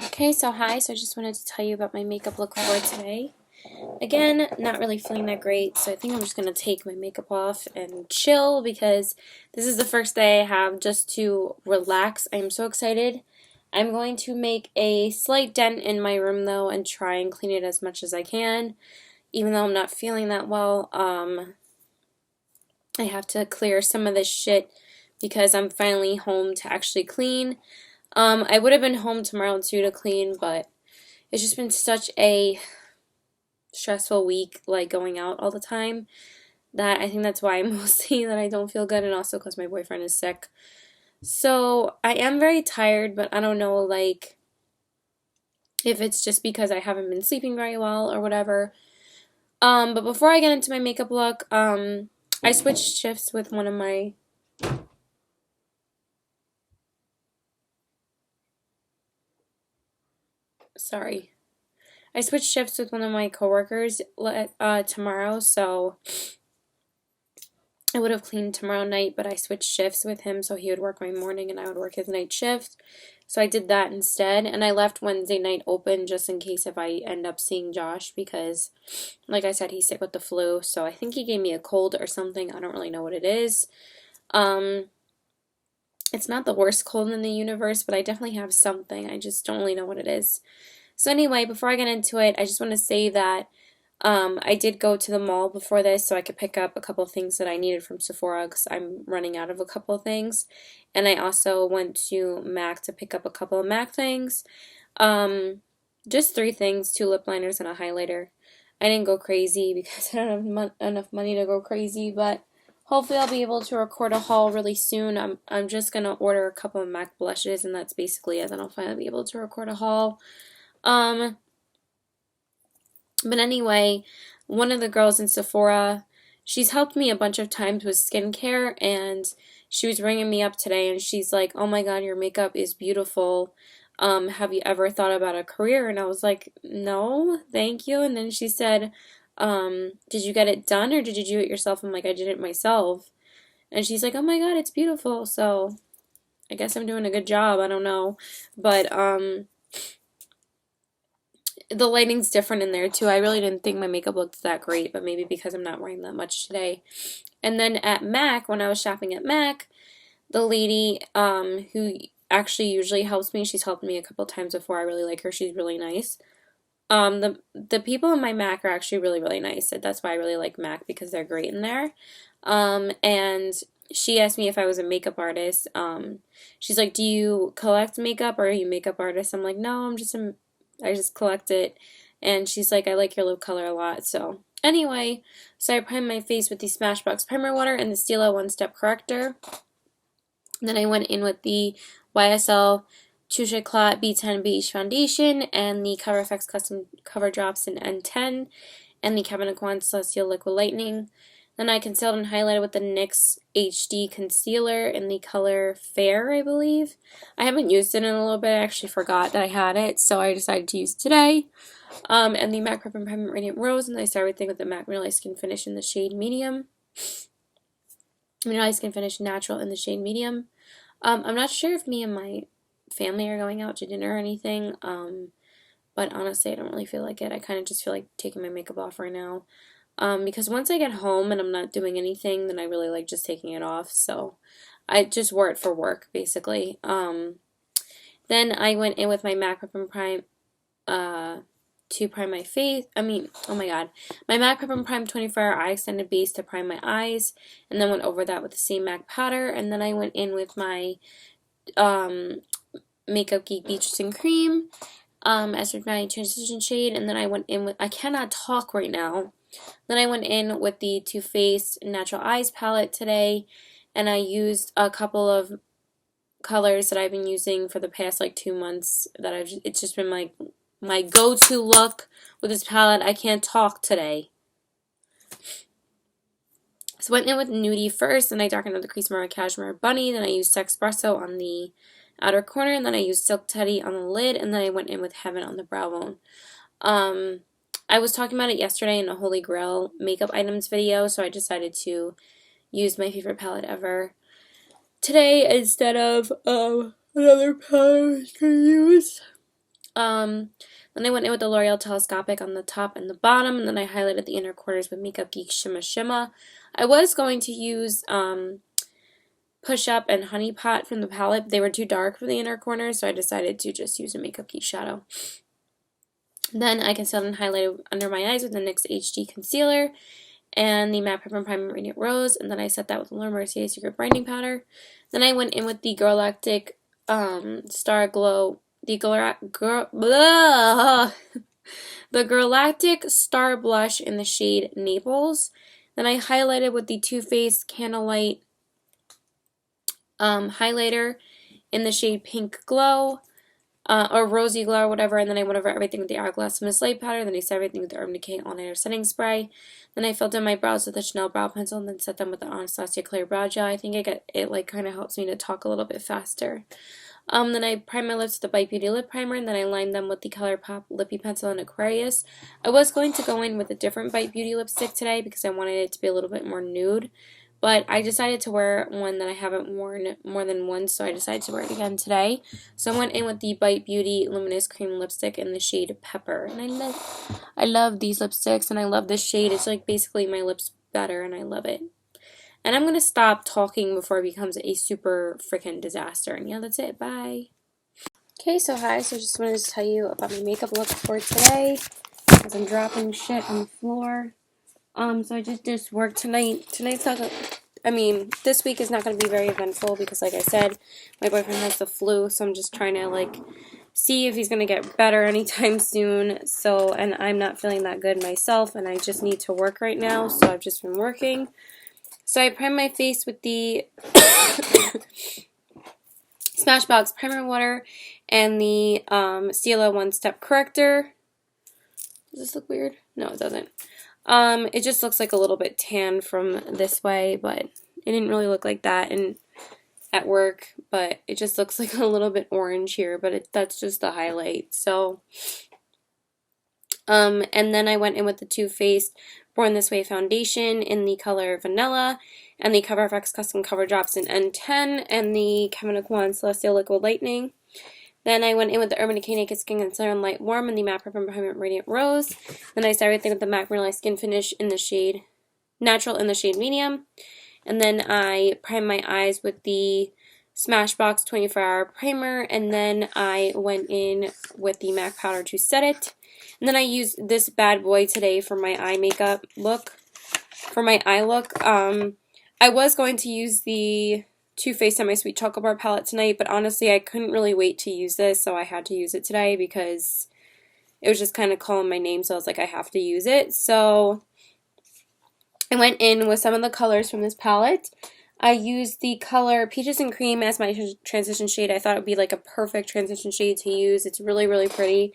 Okay, so hi, so I just wanted to tell you about my makeup look for today. Again, not really feeling that great, so I think I'm just going to take my makeup off and chill because this is the first day I have just to relax. I'm so excited. I'm going to make a slight dent in my room though and try and clean it as much as I can. Even though I'm not feeling that well, I have to clear some of this shit because I'm finally home to actually clean. I would have been home tomorrow too to clean, but it's just been such a stressful week, like going out all the time, that I think that's why mostly that I don't feel good, and also because my boyfriend is sick. So I am very tired, but I don't know, like, if it's just because I haven't been sleeping very well or whatever. But before I get into my makeup look, I switched shifts with one of my sorry. I switched shifts with one of my coworkers tomorrow, so I would have cleaned tomorrow night, but I switched shifts with him so he would work my morning and I would work his night shift. So I did that instead, and I left Wednesday night open just in case if I end up seeing Josh because, like I said, he's sick with the flu, so I think he gave me a cold or something. I don't really know what it is. It's not the worst cold in the universe, but I definitely have something. I just don't really know what it is. So anyway, before I get into it, I just want to say that I did go to the mall before this so I could pick up a couple of things that I needed from Sephora because I'm running out of a couple of things. And I also went to MAC to pick up a couple of MAC things. Just 3 things, 2 lip liners and a highlighter. I didn't go crazy because I don't have enough money to go crazy, but hopefully I'll be able to record a haul really soon. I'm just going to order a couple of MAC blushes and that's basically it. Then I'll finally be able to record a haul. But anyway, one of the girls in Sephora, she's helped me a bunch of times with skincare, and she was ringing me up today, and she's like, "Oh my God, your makeup is beautiful. Have you ever thought about a career?" And I was like, "No, thank you." And then she said, "Did you get it done or did you do it yourself?" I'm like, "I did it myself." And she's like, "Oh my God, it's beautiful." So I guess I'm doing a good job. I don't know, but the lighting's different in there too. I really didn't think my makeup looked that great, but maybe because I'm not wearing that much today. And then at MAC, when I was shopping at MAC, the lady who actually usually helps me, she's helped me a couple times before. I really like her. She's really nice. The people in my MAC are actually really, really nice. That's why I really like MAC because they're great in there. And she asked me if I was a makeup artist. She's like, "Do you collect makeup or are you a makeup artist?" I'm like, "No, I just collect it." And she's like, "I like your lip color a lot." So anyway, so I primed my face with the Smashbox Primer Water and the Stila One Step Corrector. And then I went in with the YSL Touche Éclat B10 Beige Foundation and the CoverFX Custom Cover Drops in N10 and the Kevyn Aucoin Celestial Liquid Lightning. Then I concealed and highlighted with the NYX HD Concealer in the color Fair, I believe. I haven't used it in a little bit. I actually forgot that I had it, so I decided to use it today. And the MAC Prep and Prime Radiant Rose, and I started everything with the MAC Mineral Skin Finish in the shade Medium. Mineral Skin Finish Natural in the shade Medium. I'm not sure if me and my family are going out to dinner or anything, but honestly, I don't really feel like it. I kind of just feel like taking my makeup off right now. Because once I get home and I'm not doing anything, then I really like just taking it off. So I just wore it for work, basically. Then I went in with my MAC Prep and Prime to prime my face. Oh my God. My MAC Prep and Prime 24-hour eye extended base to prime my eyes. And then went over that with the same MAC powder. And then I went in with my Makeup Geek Beatrice Cream as my transition shade. And then I went in with, I cannot talk right now. Then I went in with the Too Faced Natural Eyes palette today, and I used a couple of colors that I've been using for the past like 2 months that it's just been my go-to look with this palette. I can't talk today. So I went in with Nudie first, and I darkened up the crease more with Cashmere Bunny, then I used Sexpresso on the outer corner, and then I used Silk Teddy on the lid, and then I went in with Heaven on the brow bone. I was talking about it yesterday in a Holy Grail makeup items video, so I decided to use my favorite palette ever today instead of another palette I was going to use. Then I went in with the L'Oreal Telescopic on the top and the bottom, and then I highlighted the inner corners with Makeup Geek Shimma Shimma. I was going to use Push Up and Honey Pot from the palette, but they were too dark for the inner corners, so I decided to just use a Makeup Geek shadow. Then I concealed and highlighted under my eyes with the NYX HD Concealer and the Matte Prep and Primer Radiant Rose, and then I set that with the Laura Mercier Secret Brightening Powder. Then I went in with the Galactic Star Glow, the Galactic Star Blush in the shade Naples. Then I highlighted with the Too Faced Candlelight highlighter in the shade Pink Glow. Or Rosy Glow or whatever, and then I went over everything with the Hourglass Mist Light Powder, then I set everything with the Urban Decay All-Nighter Setting Spray, then I filled in my brows with the Chanel Brow Pencil, and then set them with the Anastasia Clear Brow Gel. I think it like kind of helps me to talk a little bit faster. Then I primed my lips with the Bite Beauty Lip Primer, and then I lined them with the ColourPop Lippy Pencil in Aquarius. I was going to go in with a different Bite Beauty lipstick today because I wanted it to be a little bit more nude, but I decided to wear one that I haven't worn more than once, so I decided to wear it again today. So I went in with the Bite Beauty Luminous Cream Lipstick in the shade Pepper. And I love these lipsticks, and I love this shade. It's like basically my lips better, and I love it. And I'm going to stop talking before it becomes a super freaking disaster. And yeah, that's it. Bye. Okay, so hi. So just wanted to tell you about my makeup look for today as I'm dropping shit on the floor. So I just work tonight. Tonight's not gonna, this week is not going to be very eventful because, like I said, my boyfriend has the flu, so I'm just trying to, like, see if he's going to get better anytime soon. So, and I'm not feeling that good myself, and I just need to work right now, so I've just been working. So I primed my face with the Smashbox Primer Water and the Stila One Step Corrector. Does this look weird? No, it doesn't. It just looks like a little bit tan from this way, but it didn't really look like that at work, but it just looks like a little bit orange here, but that's just the highlight. So, and then I went in with the Too Faced Born This Way foundation in the color Vanilla, and the CoverFX Custom Cover Drops in N10, and the Kevyn Aucoin Celestial Liquid Lightning. Then I went in with the Urban Decay Naked Skin Concealer in Light Warm and the Matte Prep and Primer Radiant Rose. Then I set everything with the MAC Marley Skin Finish in the shade Natural in the shade Medium. And then I primed my eyes with the Smashbox 24-Hour Primer. And then I went in with the MAC Powder to set it. And then I used this bad boy today for my eye makeup look. For my eye look. I was going to use the Too Faced My Sweet Chocolate Bar palette tonight, but honestly I couldn't really wait to use this, so I had to use it today because it was just kind of calling my name, so I was like, I have to use it. So I went in with some of the colors from this palette. I used the color Peaches and Cream as my transition shade. I thought it would be like a perfect transition shade to use. It's really, really pretty.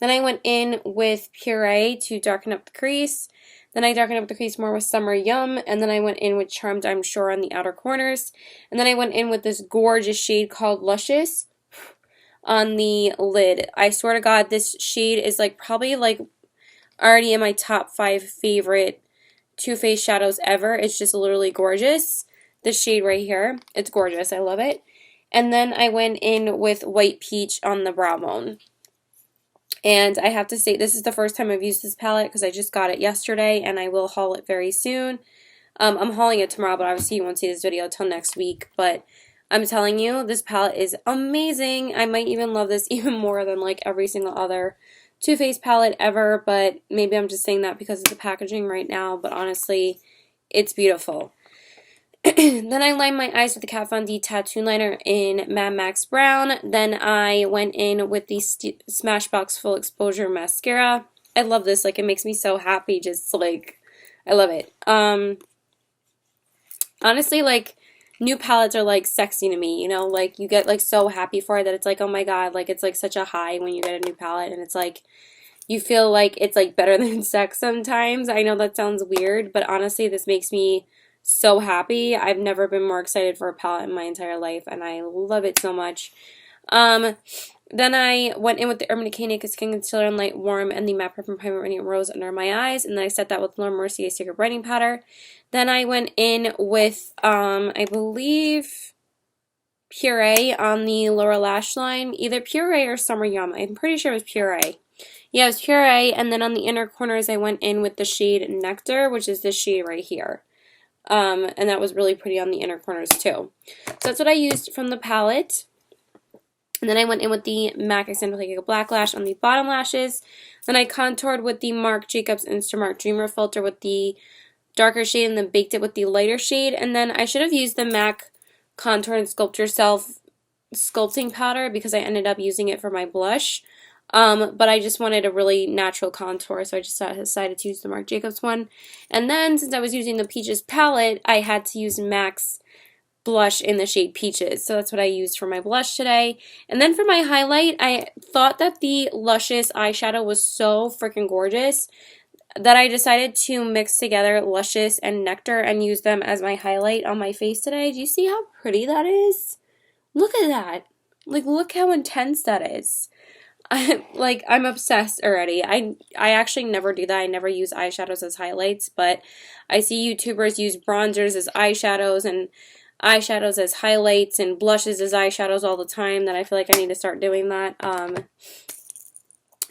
Then I went in with Puree to darken up the crease. Then I darkened up the crease more with Summer Yum, and then I went in with Charmed I'm Sure on the outer corners. And then I went in with this gorgeous shade called Luscious on the lid. I swear to God, this shade is like probably like already in my top 5 favorite Too Faced shadows ever. It's just literally gorgeous. This shade right here, it's gorgeous. I love it. And then I went in with White Peach on the brow bone. And I have to say, this is the first time I've used this palette because I just got it yesterday, and I will haul it very soon. I'm hauling it tomorrow, but obviously you won't see this video until next week. But I'm telling you, this palette is amazing. I might even love this even more than like every single other Too Faced palette ever, but maybe I'm just saying that because of the packaging right now. But honestly, it's beautiful. Then I lined my eyes with the Kat Von D Tattoo Liner in Mad Max Brown. Then I went in with the Smashbox Full Exposure Mascara. I love this. Like, it makes me so happy. Just, like, I love it. Honestly, like, new palettes are, like, sexy to me, you know? Like, you get, like, so happy for it that it's like, oh my god, like, it's, like, such a high when you get a new palette. And it's, like, you feel like it's, like, better than sex sometimes. I know that sounds weird, but honestly, this makes me so happy. I've never been more excited for a palette in my entire life, and I love it so much. Then I went in with the Urban Decay Naked Skin Concealer in Light Warm and the Matte Prep and Primer Radiant Rose under my eyes, and then I set that with Laura Mercier Secret Brightening Powder. Then I went in with, I believe Puree on the lower lash line. Either Puree or Summer Yum. I'm pretty sure it was Puree. Yeah, it was Puree, and then on the inner corners I went in with the shade Nectar, which is this shade right here. And that was really pretty on the inner corners too. So that's what I used from the palette. And then I went in with the MAC Extended Play Black Lash on the bottom lashes. Then I contoured with the Marc Jacobs Instamark Dreamer Filter with the darker shade and then baked it with the lighter shade. And then I should have used the MAC Contour and Sculpt Yourself sculpting powder because I ended up using it for my blush. But I just wanted a really natural contour, so I just decided to use the Marc Jacobs one. And then since I was using the Peaches palette, I had to use MAC's blush in the shade Peaches. So that's what I used for my blush today. And then for my highlight, I thought that the Luscious eyeshadow was so freaking gorgeous that I decided to mix together Luscious and Nectar and use them as my highlight on my face today. Do you see how pretty that is? Look at that. Like, look how intense that is. I'm obsessed already. I actually never do that. I never use eyeshadows as highlights, but I see YouTubers use bronzers as eyeshadows and eyeshadows as highlights and blushes as eyeshadows all the time, that I feel like I need to start doing that.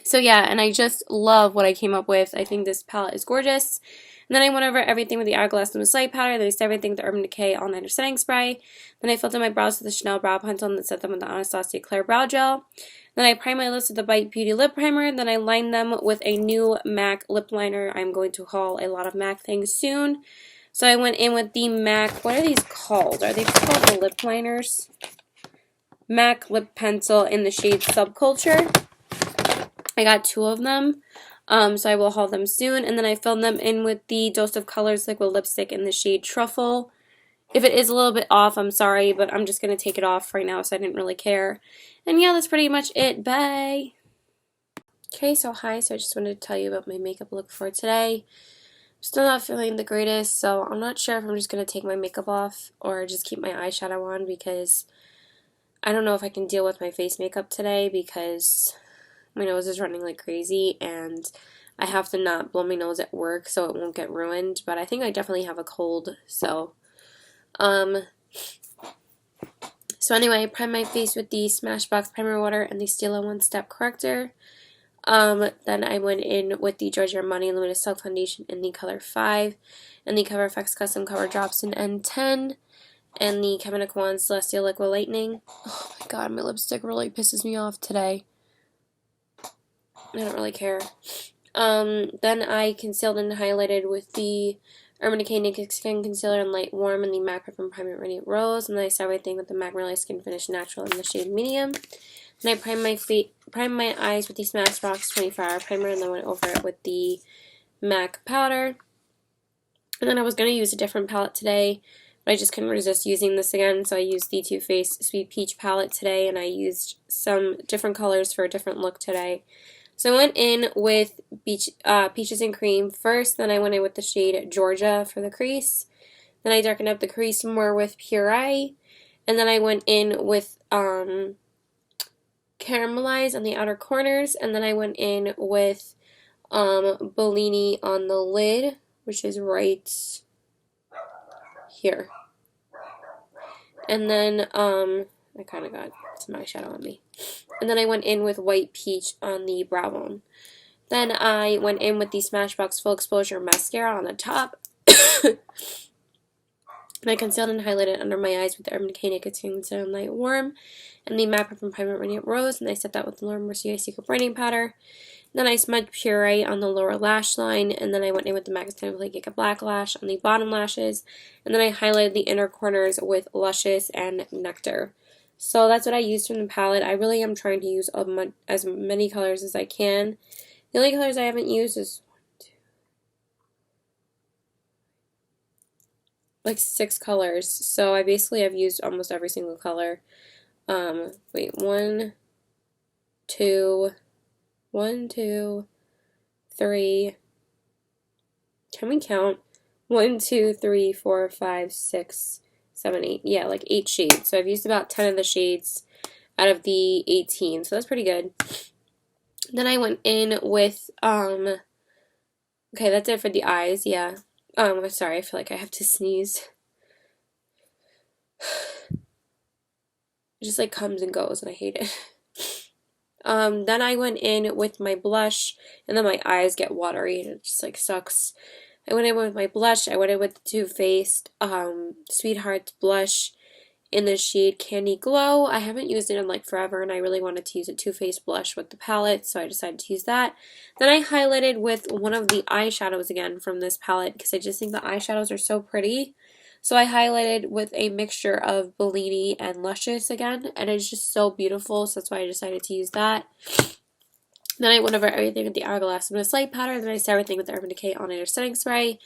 So yeah, and I just love what I came up with. I think this palette is gorgeous. And then I went over everything with the Hourglass Luminous Light Powder, then I did everything with the Urban Decay All Nighter Setting Spray. Then I filled in my brows with the Chanel Brow Pencil and then set them with the Anastasia Claire Brow Gel. Then I primed my lips with the Bite Beauty Lip Primer. Then I lined them with a new MAC lip liner. I'm going to haul a lot of MAC things soon. So I went in with the MAC, what are these called? Are they called the lip liners? MAC Lip Pencil in the shade Subculture. I got 2 of them, so I will haul them soon. And then I filled them in with the Dose of Colors liquid lipstick in the shade Truffle. If it is a little bit off, I'm sorry, but I'm just going to take it off right now, so I didn't really care. And yeah, that's pretty much it. Bye! Okay, so hi. So I just wanted to tell you about my makeup look for today. I'm still not feeling the greatest, so I'm not sure if I'm just going to take my makeup off or just keep my eyeshadow on, because I don't know if I can deal with my face makeup today because my nose is running like crazy and I have to not blow my nose at work so it won't get ruined, but I think I definitely have a cold, so anyway, I primed my face with the Smashbox Primer Water and the Stila One Step Corrector. Then I went in with the Giorgio Armani Luminous Silk Foundation in the color 5 and the Cover FX Custom Cover Drops in N10 and the Kevyn Aucoin Celestial Liquid Lightning. Oh my god, my lipstick really pisses me off today. I don't really care. Then I concealed and highlighted with the Urban Decay Naked Skin Concealer in Light Warm and the MAC Prep and Primer Radiant Rose. And then I started everything with the MAC Merlot Skin Finish Natural in the shade Medium. And I primed my eyes with the Smashbox 24-Hour Primer and then went over it with the MAC Powder. And then I was going to use a different palette today, but I just couldn't resist using this again, so I used the Too Faced Sweet Peach palette today, and I used some different colors for a different look today. So I went in with Peaches and Cream first, then I went in with the shade Georgia for the crease. Then I darkened up the crease more with Puree, and then I went in with Caramelize on the outer corners, and then I went in with Bellini on the lid, which is right here. And then I kind of got some eyeshadow on me. And then I went in with White Peach on the brow bone. Then I went in with the Smashbox Full Exposure Mascara on the top. And I concealed and highlighted under my eyes with the Urban Decay Naked Skin Concealer in Light Warm and the MAC from Primer Radiant Rose, and I set that with the Laura Mercier Secret Brightening Powder. Then I smudged Puree on the lower lash line, and then I went in with the MAC Extended Play Black Lash on the bottom lashes, and then I highlighted the inner corners with Luscious and Nectar. So that's what I used from the palette. I really am trying to use as many colors as I can. The only colors I haven't used is like 6 colors, so I basically have used almost every single color. Wait, 1, 2, 3, can we count? 1, 2, 3, 4, 5, 6, 7, 8, yeah, like 8 shades, so I've used about 10 of the shades out of the 18, so that's pretty good. Then I went in with, okay, that's it for the eyes, yeah. Sorry, I feel like I have to sneeze. It just like comes and goes and I hate it. Then I went in with my blush, and then my eyes get watery and it just like sucks. I went in with my blush. I went in with the Too Faced Sweethearts blush in the shade Candy Glow. I haven't used it in like forever and I really wanted to use a Too Faced blush with the palette, so I decided to use that. Then I highlighted with one of the eyeshadows again from this palette because I just think the eyeshadows are so pretty. So I highlighted with a mixture of Bellini and Luscious again, and it's just so beautiful, so that's why I decided to use that. Then I went over everything with the Hourglass Luminous Light Powder, then I set everything with the Urban Decay All-Nighter Setting Spray.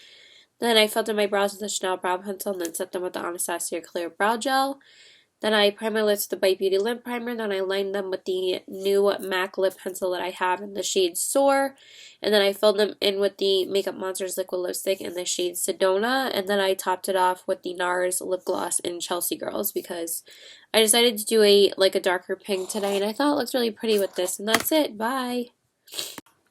Then I filled in my brows with the Chanel Brow Pencil and then set them with the Anastasia Clear Brow Gel. Then I primed my lips with the Bite Beauty Lip Primer. Then I lined them with the new MAC lip pencil that I have in the shade Soar. And then I filled them in with the Makeup Monsters liquid lipstick in the shade Sedona. And then I topped it off with the NARS lip gloss in Chelsea Girls because I decided to do a darker pink today and I thought it looks really pretty with this. And that's it. Bye.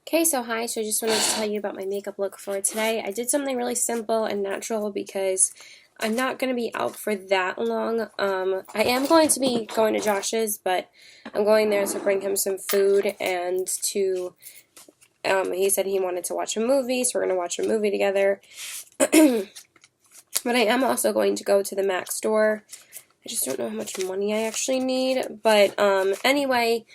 Okay, so hi, so I just wanted to tell you about my makeup look for today. I did something really simple and natural because I'm not going to be out for that long. I am going to be going to Josh's, but I'm going there to bring him some food and to, he said he wanted to watch a movie, so we're going to watch a movie together. But I am also going to go to the MAC store. I just don't know how much money I actually need, but anyway,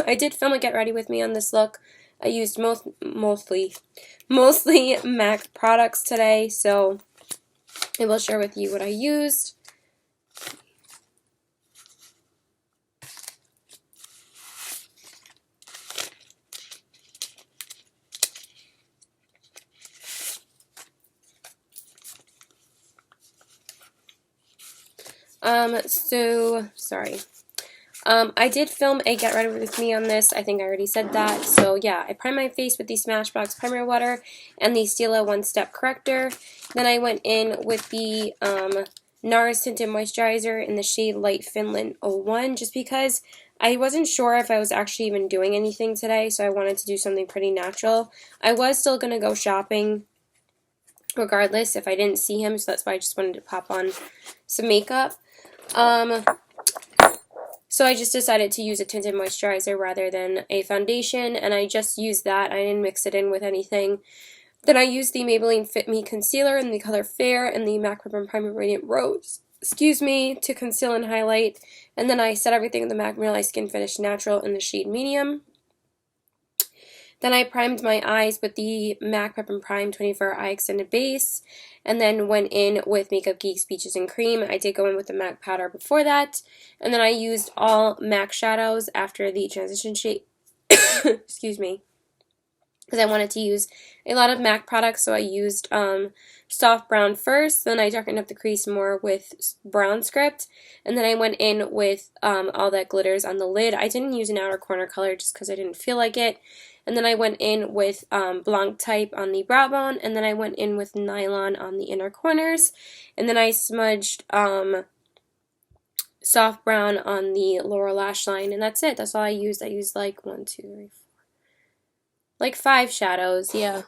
I did film a Get Ready With Me on this look. I used mostly MAC products today, so I will share with you what I used. I did film a Get Ready With Me on this. I think I already said that. So yeah, I primed my face with the Smashbox Primer Water and the Stila One Step Corrector. Then I went in with the NARS Tinted Moisturizer in the shade Light Finland 01 just because I wasn't sure if I was actually even doing anything today, so I wanted to do something pretty natural. I was still going to go shopping regardless if I didn't see him, so that's why I just wanted to pop on some makeup. So I just decided to use a tinted moisturizer rather than a foundation, and I just used that. I didn't mix it in with anything. Then I used the Maybelline Fit Me Concealer in the color Fair and the MAC Rip and Primer Radiant Rose, to conceal and highlight. And then I set everything with the MAC Real Eye Skin Finish Natural in the shade Medium. Then I primed my eyes with the MAC Prep and Prime 24 Eye Extended Base, and then went in with Makeup Geek's Peaches and Cream. I did go in with the MAC powder before that, and then I used all MAC shadows after the transition shade, excuse me, because I wanted to use a lot of MAC products, so I used soft brown first, then I darkened up the crease more with brown script, and then I went in with all that glitters on the lid. I didn't use an outer corner color just because I didn't feel like it. And then I went in with Blanc Type on the brow bone, and then I went in with Nylon on the inner corners, and then I smudged soft brown on the lower lash line, and that's it. That's all I used. I used like 1, 2, 3, 4, like 5 shadows, yeah.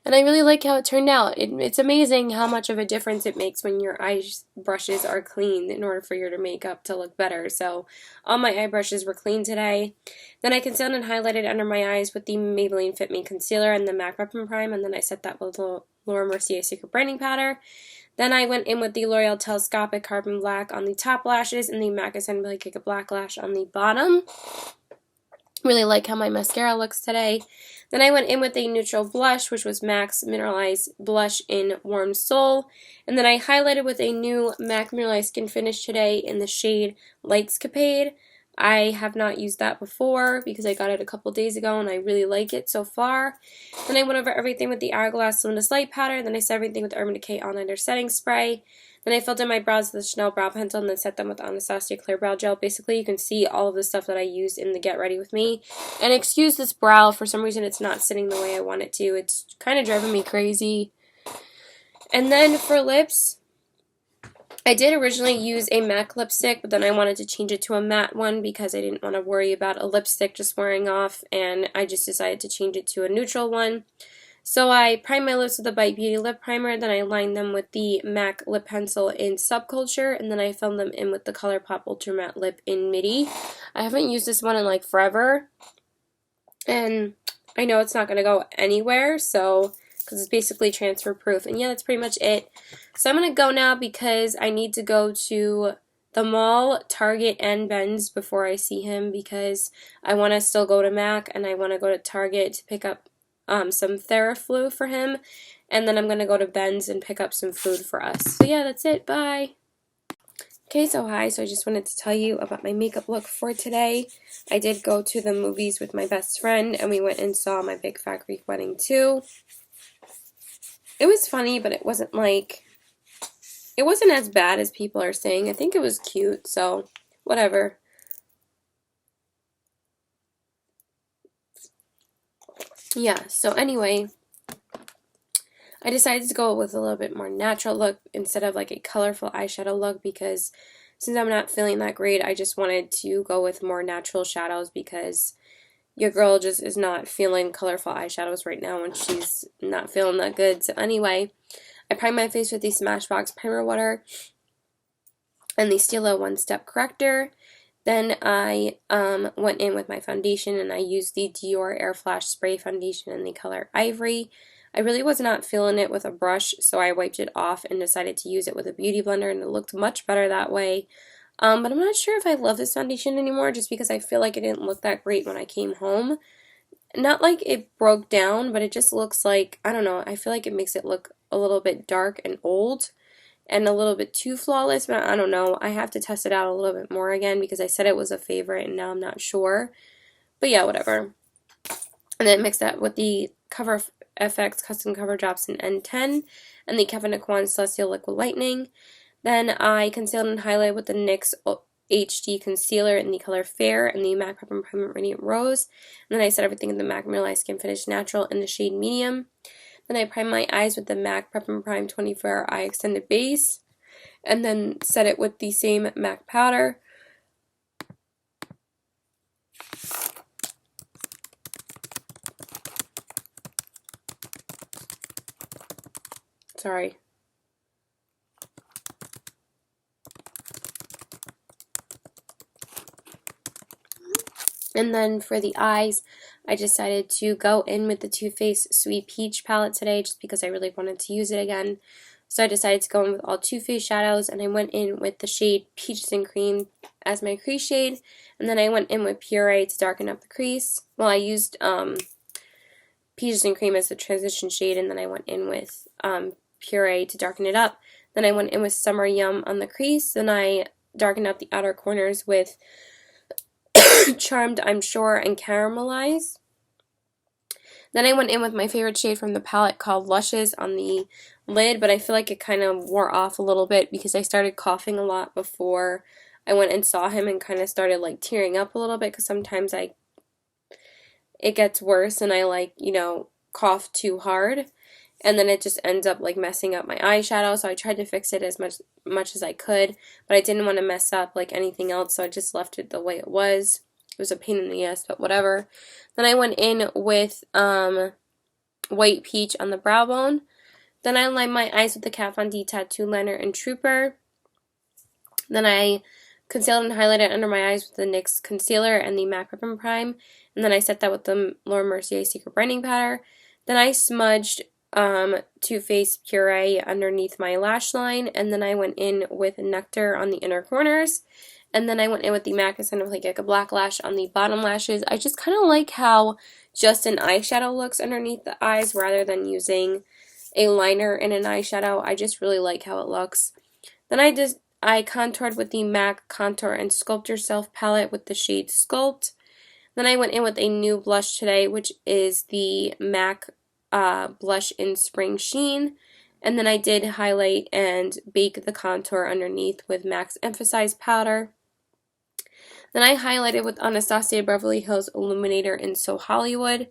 And I really like how it turned out. It's amazing how much of a difference it makes when your eye brushes are clean in order for your makeup to look better. So all my eye brushes were clean today. Then I concealed and highlighted under my eyes with the Maybelline Fit Me Concealer and the MAC Rep and Prime, and then I set that with the Laura Mercier Secret Brightening Powder. Then I went in with the L'Oreal Telescopic Carbon Black on the top lashes and the MAC Assembly Kick a Black Lash on the bottom. Really like how my mascara looks today. Then I went in with a neutral blush, which was MAC's Mineralized Blush in Warm Soul. And then I highlighted with a new MAC Mineralized Skin Finish today in the shade Lightscapade. I have not used that before because I got it a couple days ago and I really like it so far. Then I went over everything with the Hourglass Luminous Light Powder. Then I set everything with the Urban Decay All-Nighter Setting Spray. Then I filled in my brows with the Chanel Brow Pencil and then set them with the Anastasia Clear Brow Gel. Basically, you can see all of the stuff that I used in the Get Ready With Me. And excuse this brow. For some reason, it's not sitting the way I want it to. It's kind of driving me crazy. And then for lips, I did originally use a MAC lipstick, but then I wanted to change it to a matte one because I didn't want to worry about a lipstick just wearing off. And I just decided to change it to a neutral one. So I primed my lips with the Bite Beauty lip primer, then I lined them with the MAC lip pencil in Subculture, and then I filled them in with the ColourPop Ultra Matte Lip in Midi. I haven't used this one in like forever, and I know it's not going to go anywhere, so because it's basically transfer proof. And yeah, that's pretty much it. So I'm going to go now because I need to go to the mall, Target, and Ben's before I see him, because I want to still go to MAC and I want to go to Target to pick up some Theraflu for him, and then I'm going to go to Ben's and pick up some food for us. So yeah, that's it. Bye! Okay, so hi. So I just wanted to tell you about my makeup look for today. I did go to the movies with my best friend, and we went and saw My Big Fat Greek Wedding 2. It was funny, but it wasn't as bad as people are saying. I think it was cute, so whatever. Yeah, so anyway, I decided to go with a little bit more natural look instead of like a colorful eyeshadow look, because since I'm not feeling that great, I just wanted to go with more natural shadows, because your girl just is not feeling colorful eyeshadows right now when she's not feeling that good. So anyway, I primed my face with the Smashbox Primer Water and the Stila One Step Corrector. Then I went in with my foundation, and I used the Dior Air Flash Spray Foundation in the color Ivory. I really was not feeling it with a brush, so I wiped it off and decided to use it with a beauty blender, and it looked much better that way. But I'm not sure if I love this foundation anymore, just because I feel like it didn't look that great when I came home. Not like it broke down, but it just looks like, I don't know, I feel like it makes it look a little bit dark and old and a little bit too flawless, but I don't know. I have to test it out a little bit more again, because I said it was a favorite and now I'm not sure. But yeah, whatever. And then mix that with the Cover FX Custom Cover Drops in N10 and the Kevin Aucoin Celestial Liquid Lightning. Then I concealed and highlighted with the NYX HD Concealer in the color Fair and the MAC Prep and Primer Radiant Rose. And then I set everything in the MAC Mineralized Skin Finish Natural in the shade Medium. Then I primed my eyes with the MAC Prep and Prime 24-Hour Eye Extended Base, and then set it with the same MAC powder. Sorry. And then for the eyes, I decided to go in with the Too Faced Sweet Peach palette today, just because I really wanted to use it again. So I decided to go in with all Too Faced shadows, and I went in with the shade Peaches and Cream as my crease shade, and then I went in with Puree to darken up the crease. Well, I used Peaches and Cream as the transition shade, and then I went in with Puree to darken it up. Then I went in with Summer Yum on the crease, then I darkened up the outer corners with Charmed, I'm Sure, and Caramelize. Then I went in with my favorite shade from the palette called Luscious on the lid, but I feel like it kind of wore off a little bit because I started coughing a lot before I went and saw him, and kind of started like tearing up a little bit, because sometimes it gets worse and I like, cough too hard, and then it just ends up like messing up my eyeshadow. So I tried to fix it as much as I could, but I didn't want to mess up like anything else, so I just left it the way it was. It was a pain in the ass, but whatever. Then I went in with White Peach on the brow bone. Then I lined my eyes with the Kat Von D Tattoo Liner and Trooper. Then I concealed and highlighted under my eyes with the NYX Concealer and the MAC Prep and Prime. And then I set that with the Laura Mercier Secret Brightening Powder. Then I smudged Too Faced Puree underneath my lash line. And then I went in with Nectar on the inner corners. And then I went in with the MAC Incentive like a black lash on the bottom lashes. I just kind of like how just an eyeshadow looks underneath the eyes rather than using a liner in an eyeshadow. I just really like how it looks. Then I contoured with the MAC Contour and Sculpt Yourself palette with the shade Sculpt. Then I went in with a new blush today, which is the MAC Blush in Spring Sheen. And then I did highlight and bake the contour underneath with MAC's Emphasize powder. Then I highlighted with Anastasia Beverly Hills Illuminator in So Hollywood.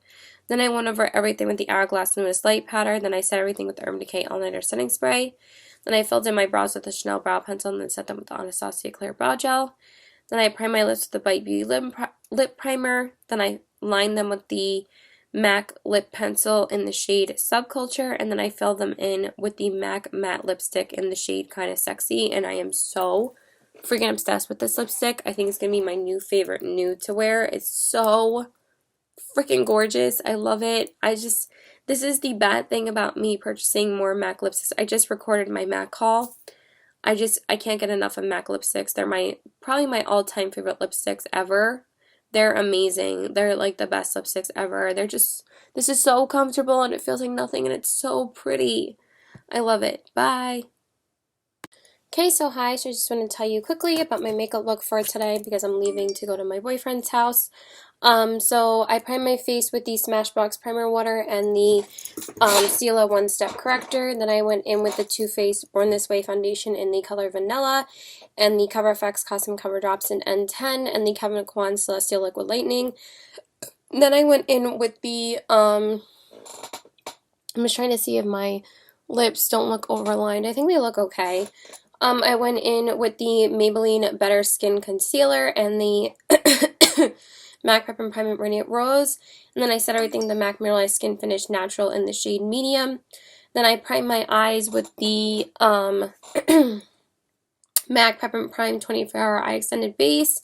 Then I went over everything with the Hourglass Luminous Light powder. Then I set everything with the Urban Decay All Nighter Setting Spray. Then I filled in my brows with the Chanel Brow Pencil and then set them with the Anastasia Clear Brow Gel. Then I primed my lips with the Bite Beauty Lip Primer. Then I lined them with the MAC lip pencil in the shade Subculture, and then I fill them in with the MAC matte lipstick in the shade Kinda Sexy, and I am so freaking obsessed with this lipstick. I think it's going to be my new favorite nude to wear. It's so freaking gorgeous. I love it. This is the bad thing about me purchasing more MAC lipsticks. I just recorded my MAC haul. I can't get enough of MAC lipsticks. They're probably my all-time favorite lipsticks ever. They're amazing. They're like the best lipsticks ever. This is so comfortable and it feels like nothing and it's so pretty. I love it. Bye. Okay, so I just want to tell you quickly about my makeup look for today because I'm leaving to go to my boyfriend's house. So I primed my face with the Smashbox Primer Water and the Stila One Step Corrector. Then I went in with the Too Faced Born This Way foundation in the color Vanilla, and the Cover FX Custom Cover Drops in N10, and the Kevyn Aucoin Celestial Liquid Lightning. Then I went in with the, I'm just trying to see if my lips don't look overlined. I think they look okay. I went in with the Maybelline Better Skin Concealer and the MAC Prep and Prime Radiant Rose. And then I set everything the MAC Mineralized Skin Finish Natural in the shade Medium. Then I primed my eyes with the MAC Prep and Prime 24-Hour Eye Extended Base.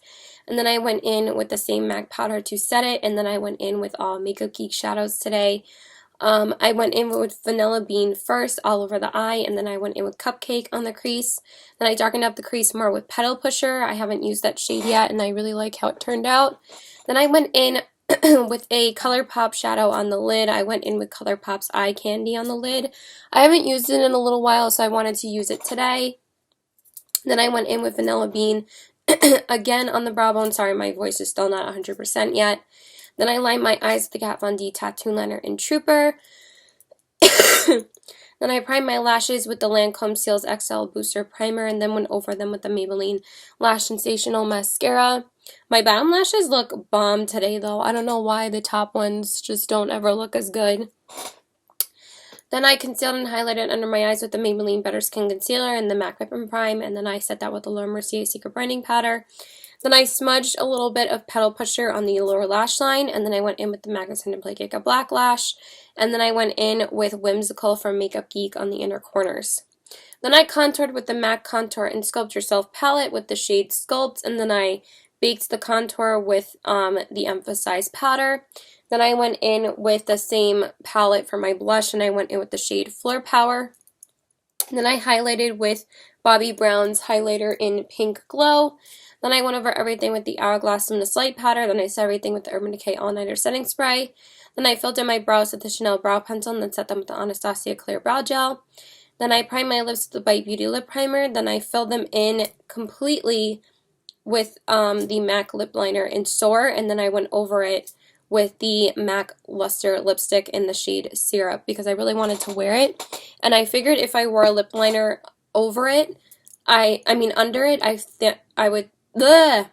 And then I went in with the same MAC powder to set it. And then I went in with all Makeup Geek shadows today. I went in with Vanilla Bean first all over the eye, and then I went in with Cupcake on the crease. Then I darkened up the crease more with Petal Pusher. I haven't used that shade yet, and I really like how it turned out. Then I went in with a ColourPop shadow on the lid. I went in with ColourPop's Eye Candy on the lid. I haven't used it in a little while, so I wanted to use it today. Then I went in with Vanilla Bean again on the brow bone. Sorry, my voice is still not 100% yet. Then I lined my eyes with the Kat Von D Tattoo Liner in Trooper. Then I primed my lashes with the Lancome Seals XL Booster Primer and then went over them with the Maybelline Lash Sensational Mascara. My bottom lashes look bomb today though. I don't know why the top ones just don't ever look as good. Then I concealed and highlighted under my eyes with the Maybelline Better Skin Concealer and the MAC Prep and Prime, and then I set that with the Laura Mercier Secret Brightening Powder. Then I smudged a little bit of Petal Pusher on the lower lash line, and then I went in with the MAC Extended Play Cake Black Lash, and then I went in with Whimsical from Makeup Geek on the inner corners. Then I contoured with the MAC Contour and Sculpt Yourself palette with the shade Sculpt, and then I baked the contour with the Emphasize powder. Then I went in with the same palette for my blush, and I went in with the shade Floor Power. And then I highlighted with Bobbi Brown's highlighter in Pink Glow. Then I went over everything with the Hourglass Luminous Light powder. Then I set everything with the Urban Decay All Nighter Setting Spray. Then I filled in my brows with the Chanel Brow Pencil and then set them with the Anastasia Clear Brow Gel. Then I primed my lips with the Bite Beauty Lip Primer. Then I filled them in completely with the MAC Lip Liner in Soar. And then I went over it with the MAC Luster lipstick in the shade Syrup because I really wanted to wear it. And I figured if I wore a lip liner over it, under it, I would... I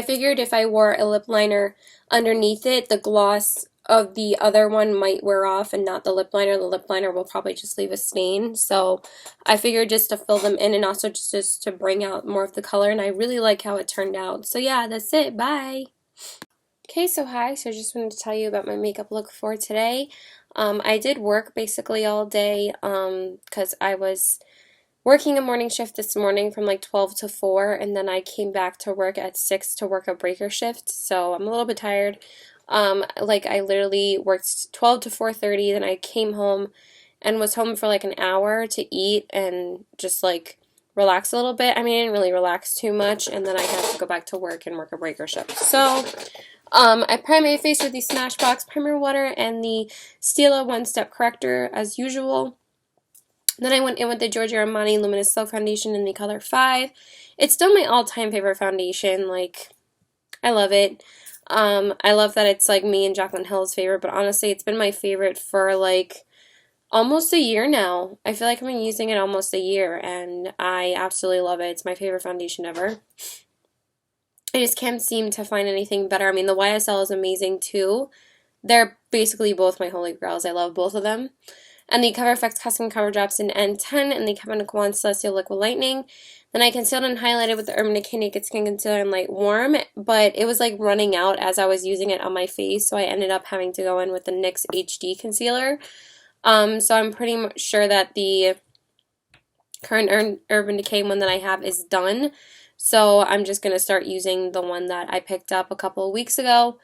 figured if I wore a lip liner underneath it, the gloss of the other one might wear off and not the lip liner. The lip liner will probably just leave a stain. So I figured just to fill them in and also just to bring out more of the color. And I really like how it turned out. So yeah, that's it. Bye. Okay, so hi. So I just wanted to tell you about my makeup look for today. I did work basically all day because I was working a morning shift this morning from like 12 to 4, and then I came back to work at 6 to work a breaker shift, so I'm a little bit tired. I literally worked 12 to 4:30, then I came home and was home for like an hour to eat and just like relax a little bit. I didn't really relax too much, and then I had to go back to work and work a breaker shift. So I primed my face with the Smashbox Primer Water and the Stila One Step Corrector as usual. Then I went in with the Giorgio Armani Luminous Silk Foundation in the color 5. It's still my all-time favorite foundation. Like, I love it. I love that it's like me and Jaclyn Hill's favorite, but honestly, it's been my favorite for like almost a year now. I feel like I've been using it almost a year, and I absolutely love it. It's my favorite foundation ever. I just can't seem to find anything better. The YSL is amazing too. They're basically both my holy grails. I love both of them. and the Cover FX Custom Cover Drops in N10, and the Kevyn Aucoin Celestial Liquid Lightning. Then I concealed and highlighted with the Urban Decay Naked Skin Concealer in Light Warm, but it was like running out as I was using it on my face, so I ended up having to go in with the NYX HD Concealer. So I'm pretty much sure that the current Urban Decay one that I have is done. So I'm just going to start using the one that I picked up a couple of weeks ago,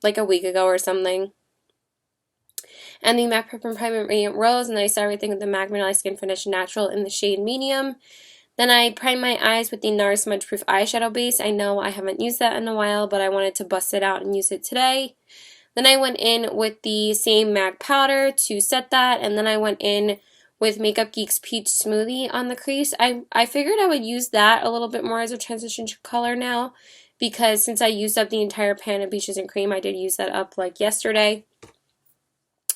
like a week ago or something. And the MAC Prep and Prime Radiant Rose, and then I set everything with the MAC Vanilla Skin Finish Natural in the shade Medium. Then I primed my eyes with the NARS Smudge Proof Eyeshadow Base. I know I haven't used that in a while, but I wanted to bust it out and use it today. Then I went in with the same MAC powder to set that, and then I went in with Makeup Geek's Peach Smoothie on the crease. I figured I would use that a little bit more as a transition color now, because since I used up the entire pan of Peaches and Cream, I did use that up like yesterday.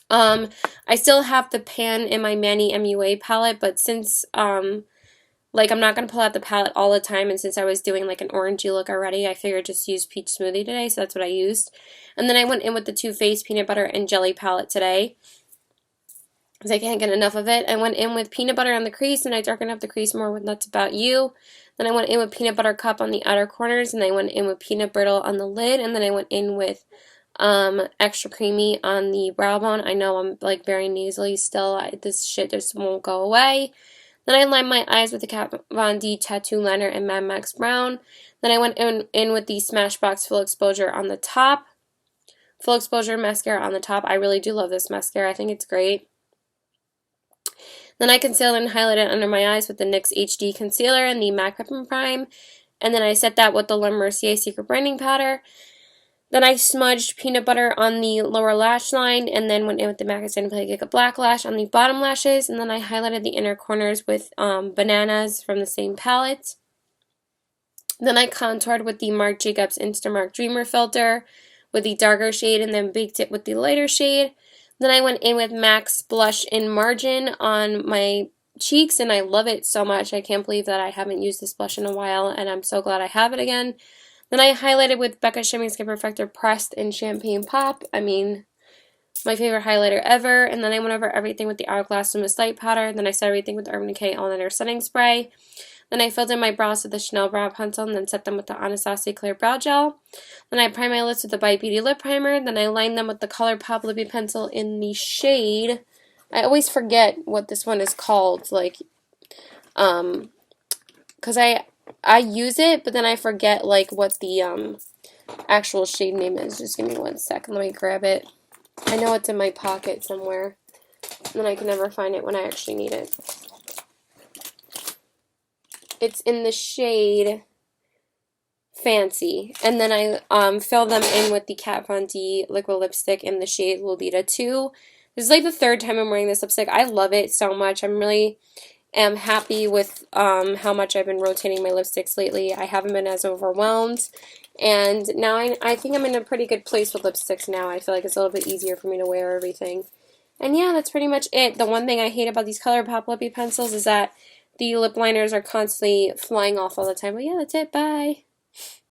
I still have the pan in my Manny MUA palette, but since, like, I'm not going to pull out the palette all the time, and since I was doing, like, an orangey look already, I figured just use Peach Smoothie today, so that's what I used. And then I went in with the Too Faced Peanut Butter and Jelly palette today, because I can't get enough of it. I went in with Peanut Butter on the crease, and I darkened up the crease more with Nuts About You. Then I went in with Peanut Butter Cup on the outer corners, and I went in with Peanut Brittle on the lid, and then I went in with Extra Creamy on the brow bone. I know I'm like very nasally still. This shit just won't go away. Then I lined my eyes with the Kat Von D Tattoo Liner in Mad Max Brown. Then I went in with the Smashbox Full Exposure on the top. Full Exposure Mascara on the top. I really do love this mascara. I think it's great. Then I concealed and highlighted under my eyes with the NYX HD Concealer and the MAC Prep and Prime. And then I set that with the Le Mercier Secret Brightening Powder. Then I smudged peanut butter on the lower lash line, and then went in with the MAC Extended Play Giga Black Lash on the bottom lashes, and then I highlighted the inner corners with Bananas from the same palette. Then I contoured with the Marc Jacobs Instamark Dreamer filter with the darker shade, and then baked it with the lighter shade. Then I went in with MAC's Blush in Margin on my cheeks, and I love it so much. I can't believe that I haven't used this blush in a while, and I'm so glad I have it again. Then I highlighted with Becca Shimmering Skin Perfector Pressed in Champagne Pop. I mean, my favorite highlighter ever. And then I went over everything with the Hourglass Luminous Light Powder. Then I set everything with the Urban Decay All Nighter Setting Spray. Then I filled in my brows with the Chanel Brow Pencil and then set them with the Anastasia Clear Brow Gel. Then I primed my lips with the Bite Beauty Lip Primer. Then I lined them with the ColourPop Lippy Pencil in the shade. I always forget what this one is called, like, because I use it, but then I forget, like, what the actual shade name is. Just give me 1 second. Let me grab it. I know it's in my pocket somewhere, and then I can never find it when I actually need it. It's in the shade Fancy, and then I fill them in with the Kat Von D liquid lipstick in the shade Lolita 2. This is like the 3rd time I'm wearing this lipstick. I love it so much. I'm really happy with how much I've been rotating my lipsticks lately. I haven't been as overwhelmed, and now I think I'm in a pretty good place with lipsticks now. I feel like it's a little bit easier for me to wear everything. And yeah, that's pretty much it. The one thing I hate about these ColourPop Lippy Pencils is that the lip liners are constantly flying off all the time. But yeah, that's it. Bye.